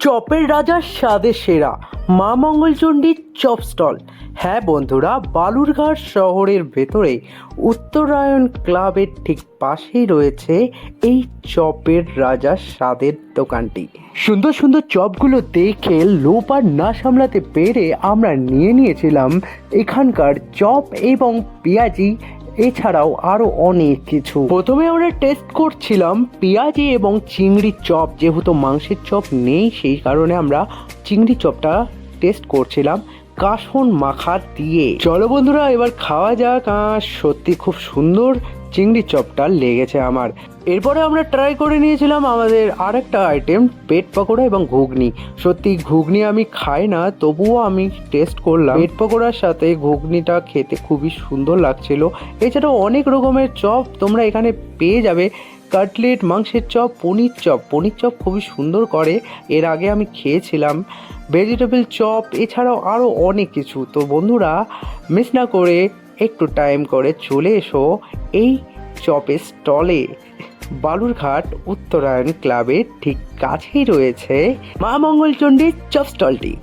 চপের রাজা স্বাদের সেরা মা মঙ্গলচণ্ডীর চপ স্টল। হ্যাঁ বন্ধুরা, বালুরঘাট শহরের ভেতরে উত্তরায়ণ ক্লাবের ঠিক পাশেই রয়েছে এই চপের রাজা স্বাদের দোকানটি। সুন্দর সুন্দর চপগুলো দেখে লোভ আর না সামলাতে পেরে আমরা নিয়েছিলাম এখানকার চপ এবং পেঁয়াজি, এছাড়াও আরও অনেক কিছু। প্রথমে আমরা টেস্ট করছিলাম পেঁয়াজি এবং চিংড়ির চপ, যেহেতু মাংসের চপ নেই সেই কারণে আমরা চিংড়ি চপটা টেস্ট করছিলাম কাসন মাখা দিয়ে। চলো বন্ধুরা এবার খাওয়া যাক। সত্যি খুব সুন্দর চিংড়ি চপটা লেগেছে আমার। এরপরে আমরা ট্রাই করে নিয়েছিলাম আমাদের আরেকটা আইটেম, পেট পকোড়া এবং ঘুগনি। সত্যি ঘুগনি আমি খাই না, তবুও আমি টেস্ট করলাম। পেট পকোড়ার সাথে ঘুগনিটা খেতে খুবই সুন্দর লাগছিল। এছাড়াও অনেক রকমের চপ তোমরা এখানে পেয়ে যাবে। কাটলেট, মাংসের চপ, পনির চপ খুবই সুন্দর করে, এর আগে আমি খেয়েছিলাম। ভেজিটেবল চপ, এছাড়াও আরও অনেক কিছু। তো বন্ধুরা মিস না করে একটু টাইম করে চলে এসো এই চপের স্টলে। বালুরঘাট উত্তরায়ণ ক্লাবের ঠিক কাছেই রয়েছে মা মঙ্গলচণ্ডীর চপ স্টলটি।